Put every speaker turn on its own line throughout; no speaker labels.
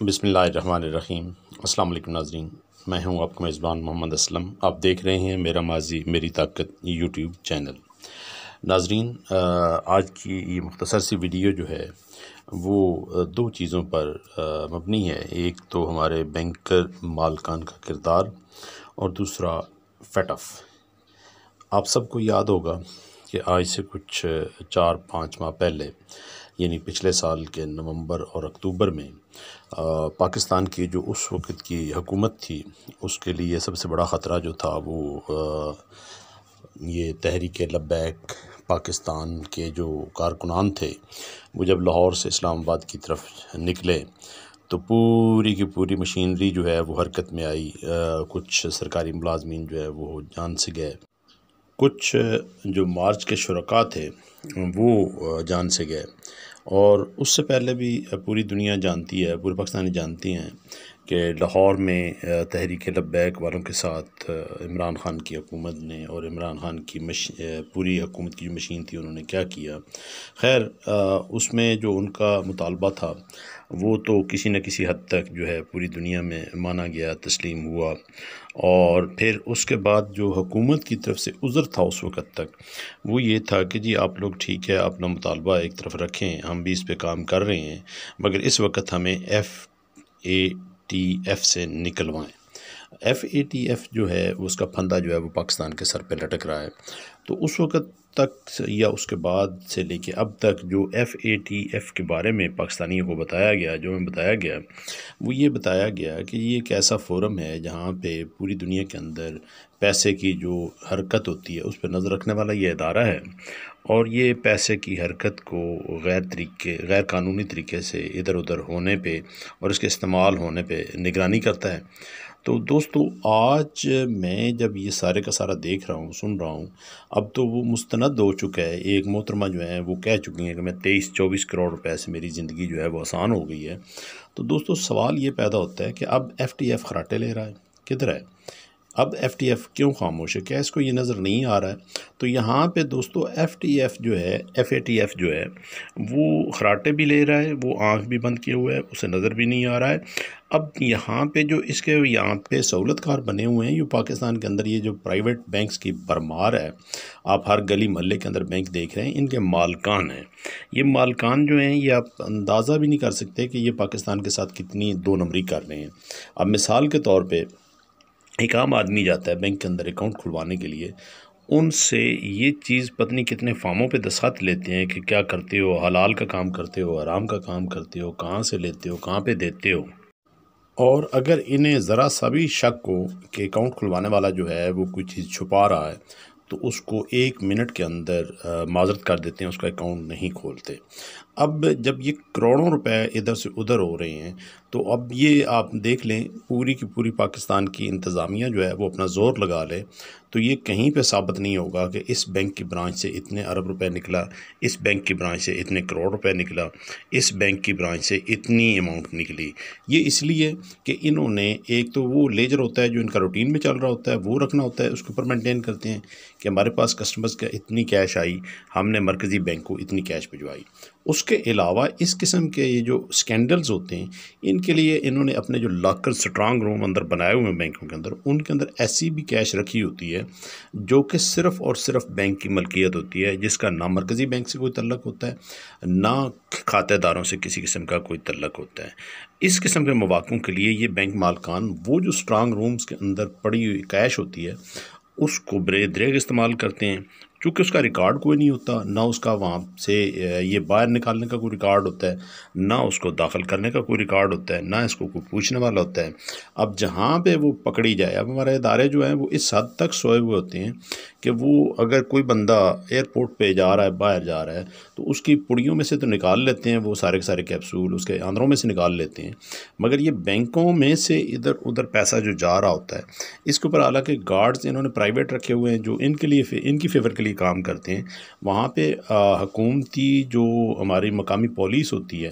بسم اللہ الرحمن الرحیم۔ السلام علیکم ناظرین، میں ہوں آپ کا میزبان محمد اسلم۔ آپ دیکھ رہے ہیں میرا ماضی میری طاقت یوٹیوب چینل۔ ناظرین، آج کی یہ مختصر سی ویڈیو جو ہے وہ دو چیزوں پر مبنی ہے۔ ایک تو ہمارے بینکر مالکان کا کردار اور دوسرا فیٹ آف۔ آپ سب کو یاد ہوگا کہ آج سے کچھ 4-5 ماہ پہلے، یعنی پچھلے سال کے نومبر اور اکتوبر میں پاکستان کی جو اس وقت کی حکومت تھی، اس کے لیے سب سے بڑا خطرہ جو تھا وہ یہ تحریک لبیک پاکستان کے جو کارکنان تھے، وہ جب لاہور سے اسلام آباد کی طرف نکلے تو پوری کی پوری مشینری جو ہے وہ حرکت میں آئی۔ کچھ سرکاری ملازمین جو ہے وہ جان سے گئے، کچھ جو مارچ کے شرکاء تھے وہ جان سے گئے، اور اس سے پہلے بھی پوری دنیا جانتی ہے، پورے پاکستانی جانتی ہیں کہ لاہور میں تحریک لبیک والوں کے ساتھ عمران خان کی حکومت نے اور عمران خان کی پوری حکومت کی جو مشین تھی انہوں نے کیا کیا۔ خیر، اس میں جو ان کا مطالبہ تھا وہ تو کسی نہ کسی حد تک جو ہے پوری دنیا میں مانا گیا، تسلیم ہوا، اور پھر اس کے بعد جو حکومت کی طرف سے عذر تھا اس وقت تک وہ یہ تھا کہ جی آپ لوگ ٹھیک ہے، اپنا مطالبہ ایک طرف رکھیں، ہم بھی اس پہ کام کر رہے ہیں، مگر اس وقت ہمیں FATF سے نکلوائیں۔ FATF جو ہے اس کا پھندہ جو ہے وہ پاکستان کے سر پہ لٹک رہا ہے۔ تو اس وقت تک یا اس کے بعد سے لے کے اب تک جو FATF کے بارے میں پاکستانیوں کو بتایا گیا، جو ہمیں بتایا گیا، وہ یہ بتایا گیا کہ یہ ایک ایسا فورم ہے جہاں پہ پوری دنیا کے اندر پیسے کی جو حرکت ہوتی ہے اس پہ نظر رکھنے والا یہ ادارہ ہے، اور یہ پیسے کی حرکت کو غیر قانونی طریقے سے ادھر ادھر ہونے پہ اور اس کے استعمال ہونے پہ نگرانی کرتا ہے۔ تو دوستو، آج میں جب یہ سارے کا سارا دیکھ رہا ہوں، سن رہا ہوں، اب تو وہ مستند ہو چکا ہے۔ ایک محترمہ جو ہیں وہ کہہ چکی ہیں کہ میں 23-24 کروڑ روپے سے میری زندگی جو ہے وہ آسان ہو گئی ہے۔ تو دوستو، سوال یہ پیدا ہوتا ہے کہ اب FATF خراٹے لے رہا ہے، کدھر ہے؟ اب FATF کیوں خاموش ہے؟ کیا اس کو یہ نظر نہیں آ رہا ہے؟ تو یہاں پہ دوستو FATF جو ہے وہ خراٹے بھی لے رہا ہے، وہ آنکھ بھی بند کیے ہوئے ہے، اسے نظر بھی نہیں آ رہا ہے۔ اب یہاں پہ جو اس کے یہاں پہ سہولت کار بنے ہوئے ہیں، یہ پاکستان کے اندر یہ جو پرائیویٹ بینکس کی بھرمار ہے، آپ ہر گلی محلے کے اندر بینک دیکھ رہے ہیں، ان کے مالکان ہیں۔ یہ مالکان جو ہیں یہ آپ اندازہ بھی نہیں کر سکتے کہ یہ پاکستان کے ساتھ کتنی دو نمبری کر رہے ہیں۔ اب مثال کے طور پہ ایک عام آدمی جاتا ہے بینک کے اندر اکاؤنٹ کھلوانے کے لیے، ان سے یہ چیز پتہ نہیں کتنے فارموں پہ دستخط لیتے ہیں کہ کیا کرتے ہو، حلال کا کام کرتے ہو، حرام کا کام کرتے ہو، کہاں سے لیتے ہو، کہاں پہ دیتے ہو۔ اور اگر انہیں ذرا سا بھی شک ہو کہ اکاؤنٹ کھلوانے والا جو ہے وہ کوئی چیز چھپا رہا ہے تو اس کو 1 منٹ کے اندر معذرت کر دیتے ہیں، اس کا اکاؤنٹ نہیں کھولتے۔ اب جب یہ کروڑوں روپے ادھر سے ادھر ہو رہے ہیں تو اب یہ آپ دیکھ لیں، پوری کی پوری پاکستان کی انتظامیہ جو ہے وہ اپنا زور لگا لے تو یہ کہیں پہ ثابت نہیں ہوگا کہ اس بینک کی برانچ سے اتنے ارب روپے نکلا، اس بینک کی برانچ سے اتنے کروڑ روپے نکلا، اس بینک کی برانچ سے اتنی اماؤنٹ نکلی۔ یہ اس لیے کہ انہوں نے ایک تو وہ لیجر ہوتا ہے جو ان کا روٹین میں چل رہا ہوتا ہے، وہ رکھنا ہوتا ہے، اس کے اوپر مینٹین کرتے ہیں کہ ہمارے پاس کسٹمرز کا اتنی کیش آئی، ہم نے مرکزی بینک کو اتنی کیش بھجوائی۔ اس کے علاوہ اس قسم کے یہ جو سکینڈلز ہوتے ہیں، ان کے لیے انہوں نے اپنے جو لاکر سٹرانگ روم اندر بنائے ہوئے ہیں بینکوں کے اندر، ان کے اندر ایسی بھی کیش رکھی ہوتی ہے جو کہ صرف اور صرف بینک کی ملکیت ہوتی ہے، جس کا نہ مرکزی بینک سے کوئی تعلق ہوتا ہے، نہ کھاتے داروں سے کسی قسم کا کوئی تعلق ہوتا ہے۔ اس قسم کے مواقعوں کے لیے یہ بینک مالکان وہ جو سٹرانگ رومز کے اندر پڑی ہوئی کیش ہوتی ہے اس کو برے دریغ استعمال کرتے ہیں، چونکہ اس کا ریکارڈ کوئی نہیں ہوتا، نہ اس کا وہاں سے یہ باہر نکالنے کا کوئی ریکارڈ ہوتا ہے، نہ اس کو داخل کرنے کا کوئی ریکارڈ ہوتا ہے، نہ اس کو کوئی پوچھنے والا ہوتا ہے۔ اب جہاں پہ وہ پکڑی جائے، اب ہمارے ادارے جو ہیں وہ اس حد تک سوئے ہوئے ہوتے ہیں کہ وہ اگر کوئی بندہ ایئرپورٹ پہ جا رہا ہے، باہر جا رہا ہے، تو اس کی پڑیوں میں سے تو نکال لیتے ہیں وہ سارے کے سارے کیپسول، اس کے آندروں میں سے نکال لیتے ہیں، مگر یہ بینکوں میں سے ادھر ادھر پیسہ جو جا رہا ہوتا ہے، اس کے اوپر حالانکہ گارڈز انہوں نے پرائیویٹ رکھے ہوئے ہیں جو ان کے لیے ان کی فیور کے لیے کام کرتے ہیں۔ وہاں پہ حکومتی جو ہماری مقامی پولیس ہوتی ہے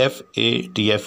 FATF